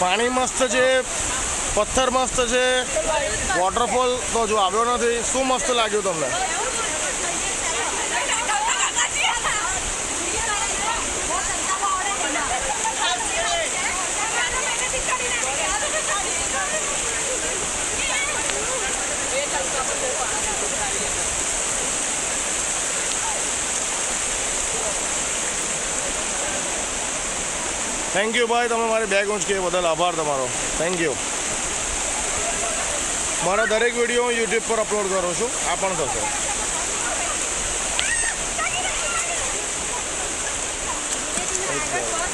પાણી મસ્ત છે, પથ્થર મસ્ત છે, વોટરફોલ તો જો આવ્યો નથી. શું મસ્ત લાગ્યું તમને? થેન્ક યુ ભાઈ, તમે મારી બેગ ઊંચકી બદલ આભાર તમારો. Thank you. મારા દરેક વિડીયો હું યુટ્યુબ પર અપલોડ કરું છું, આ પણ થશે. આગળ